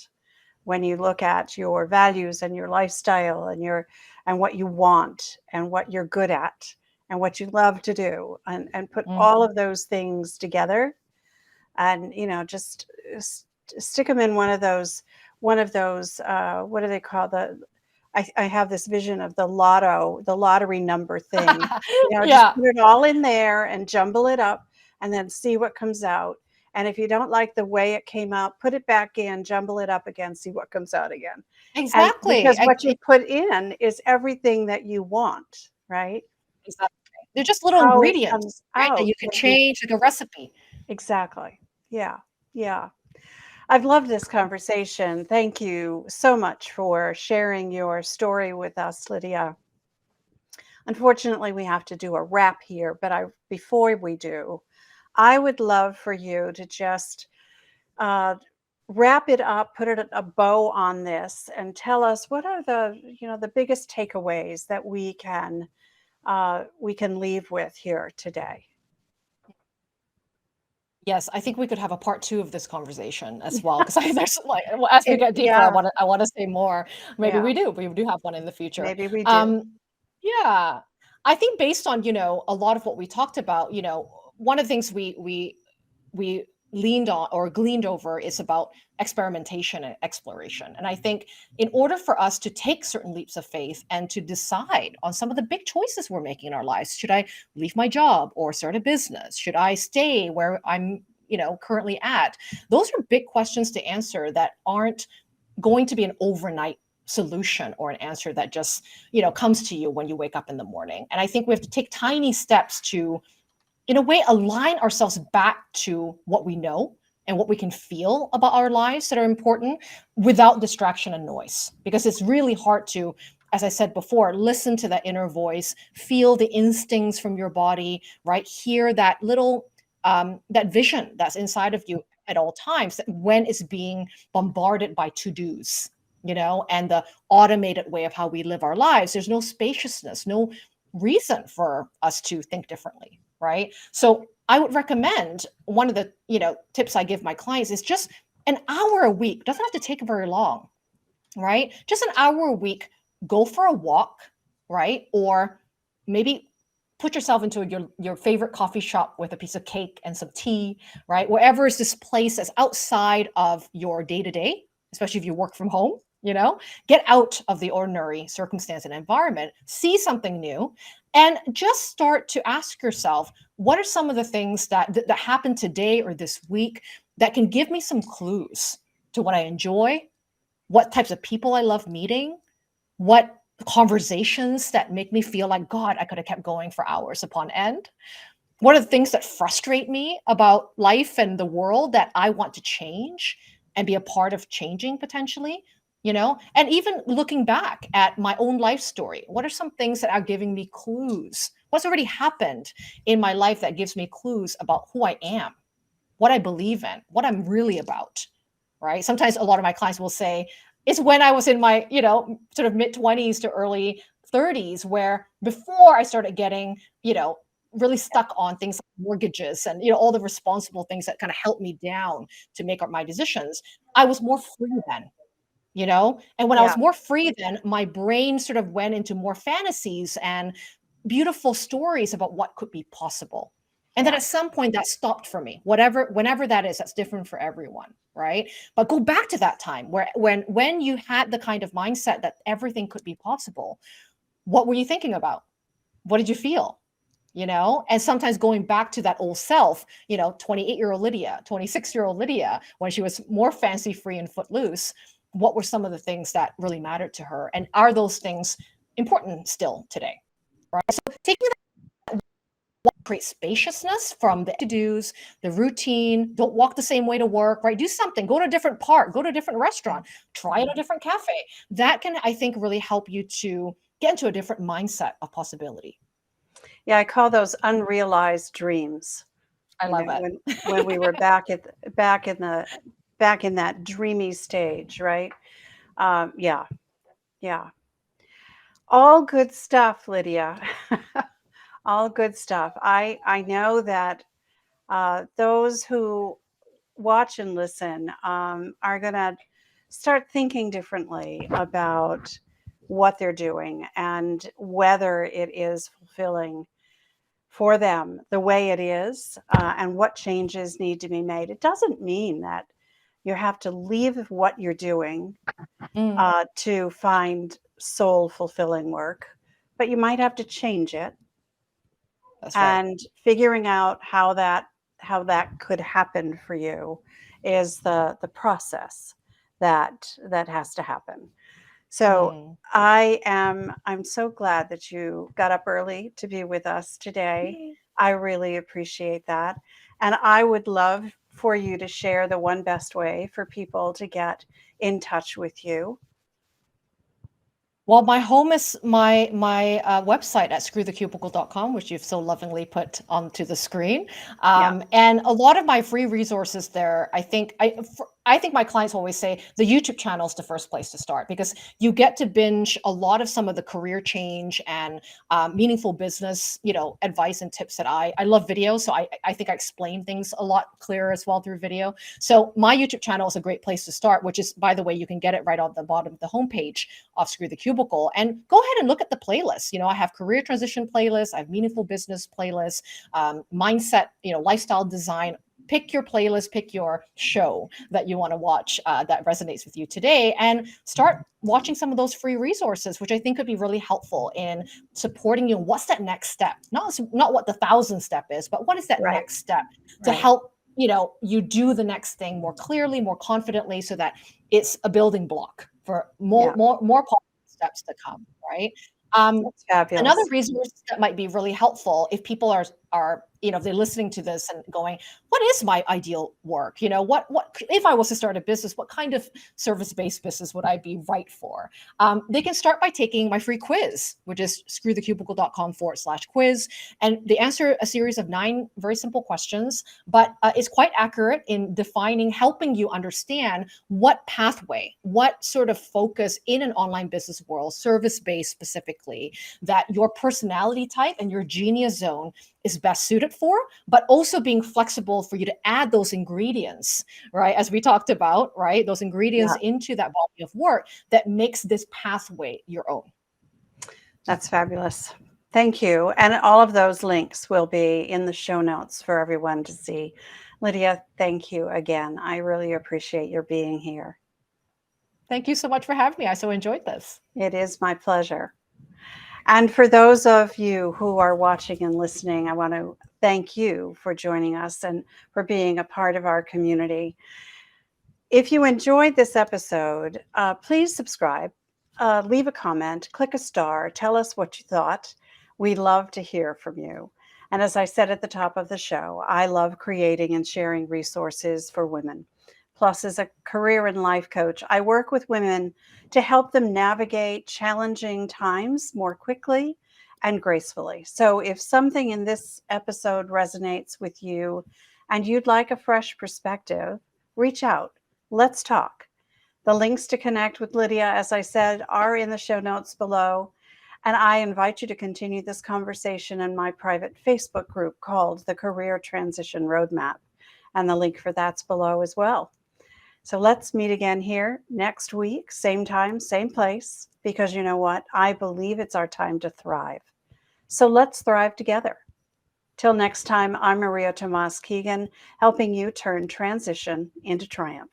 When you look at your values and your lifestyle and what you want and what you're good at and what you love to do and put all of those things together and just stick them in one of those what do they call I have this vision of the lottery number thing. Just Yeah, put it all in there and jumble it up and then see what comes out. And if you don't like the way it came out, put it back in, jumble it up again, see what comes out again. And exactly. because what you put in is everything that you want, right? Exactly. They're just little How it ingredients, comes right? That out you can when you change like a recipe. exactly. Yeah. Yeah. I've loved this conversation. Thank you so much for sharing your story with us, Lydia. Unfortunately, we have to do a wrap here, but before we do, I would love for you to just uh, wrap it up, put a bow on this, and tell us what are the biggest takeaways that we can leave with here today. Yes, I think we could have a part 2 of this conversation as well, because there's like as we get deeper, Yeah, I wanna say more. Maybe yeah, we do have one in the future. maybe we do. Um, yeah, I think based on, a lot of what we talked about, one of the things we leaned on or gleaned over is about experimentation and exploration. And I think in order for us to take certain leaps of faith and to decide on some of the big choices we're making in our lives, should I leave my job or start a business? Should I stay where I'm, currently at? Those are big questions to answer that aren't going to be an overnight solution or an answer that just, comes to you when you wake up in the morning. And I think we have to take tiny steps to, in a way, align ourselves back to what we know and what we can feel about our lives that are important without distraction and noise. Because it's really hard to, as I said before, listen to that inner voice, feel the instincts from your body, right? Hear that little, that vision that's inside of you at all times when it's being bombarded by to-dos, and the automated way of how we live our lives. There's no spaciousness, no reason for us to think differently. Right. So I would recommend one of the, tips I give my clients is just an hour a week. Doesn't have to take very long. Right. Just an hour a week. Go for a walk. Right. Or maybe put yourself into your favorite coffee shop with a piece of cake and some tea. Right. Wherever is this place that's outside of your day to day, especially if you work from home. Get out of the ordinary circumstance and environment, see something new, and just start to ask yourself, what are some of the things that happened today or this week that can give me some clues to what I enjoy, what types of people I love meeting, what conversations that make me feel like, God, I could have kept going for hours upon end. What are the things that frustrate me about life and the world that I want to change and be a part of changing potentially? And even looking back at my own life story, what are some things that are giving me clues? What's already happened in my life that gives me clues about who I am, what I believe in, what I'm really about, right? Sometimes a lot of my clients will say, it's when I was in my, sort of mid-20s to early 30s, where before I started getting, really stuck on things like mortgages and, all the responsible things that kind of helped me down to make up my decisions. I was more free then. And when I Yeah. was more free, then my brain sort of went into more fantasies and beautiful stories about what could be possible. And then Yeah. at some point that stopped for me, whenever that is, that's different for everyone. Right. But go back to that time where when you had the kind of mindset that everything could be possible, what were you thinking about? What did you feel? And sometimes going back to that old self, 28-year-old Lydia, 26-year-old Lydia, when she was more fancy free and footloose, what were some of the things that really mattered to her? And are those things important still today? Right. So taking that, create spaciousness from the to-dos, the routine, don't walk the same way to work, right? Do something, go to a different park, go to a different restaurant, try at a different cafe. That can, I think, really help you to get into a different mindset of possibility. Yeah, I call those unrealized dreams. I love it. When we were back in that dreamy stage, right? Yeah, yeah. All good stuff, Lydia. All good stuff. I know that those who watch and listen are going to start thinking differently about what they're doing and whether it is fulfilling for them the way it is, and what changes need to be made. It doesn't mean that you have to leave what you're doing to find soul fulfilling work, but you might have to change it. That's right. And figuring out how that could happen for you is the process that has to happen. So I'm so glad that you got up early to be with us today. I really appreciate that. And I would love for you to share the one best way for people to get in touch with you. Well, my home is my website at screwthecubicle.com, which you've so lovingly put onto the screen. Yeah. And a lot of my free resources there, I think my clients always say the YouTube channel is the first place to start, because you get to binge a lot of some of the career change and meaningful business, advice and tips that I love video. So I think I explain things a lot clearer as well through video. So my YouTube channel is a great place to start, which is, by the way, you can get it right on the bottom of the homepage of Screw the Cubicle. And go ahead and look at the playlist. I have career transition playlists, I have meaningful business playlists, mindset, lifestyle design, pick your playlist, pick your show that you want to watch that resonates with you today, and start watching some of those free resources, which I think could be really helpful in supporting you. What's that next step? Not what the 1,000 step is, but what is that Right. next step to Right. help you do the next thing more clearly, more confidently, so that it's a building block for Yeah. more positive steps to come, right? That's Another fabulous. resource that might be really helpful if people are if they're listening to this and going, what is my ideal work? What if I was to start a business, what kind of service-based business would I be right for? They can start by taking my free quiz, which is screwthecubicle.com/quiz. And they answer a series of 9 very simple questions, but it's quite accurate in helping you understand what pathway, what sort of focus in an online business world, service-based specifically, that your personality type and your genius zone is best suited for, but also being flexible for you to add those ingredients, right? As we talked about, right? Those ingredients Yeah. into that body of work that makes this pathway your own. That's fabulous. Thank you. And all of those links will be in the show notes for everyone to see. Lydia, thank you again. I really appreciate your being here. Thank you so much for having me. I so enjoyed this. It is my pleasure. And for those of you who are watching and listening, I want to thank you for joining us and for being a part of our community. If you enjoyed this episode, please subscribe, leave a comment, click a star, tell us what you thought. We love to hear from you. And as I said at the top of the show, I love creating and sharing resources for women. Plus, as a career and life coach, I work with women to help them navigate challenging times more quickly and gracefully. So if something in this episode resonates with you and you'd like a fresh perspective, reach out. Let's talk. The links to connect with Lydia, as I said, are in the show notes below. And I invite you to continue this conversation in my private Facebook group called the Career Transition Roadmap. And the link for that's below as well. So let's meet again here next week, same time, same place, because you know what? I believe it's our time to thrive. So let's thrive together. Till next time, I'm Maria Tomás-Keegan, helping you turn transition into triumph.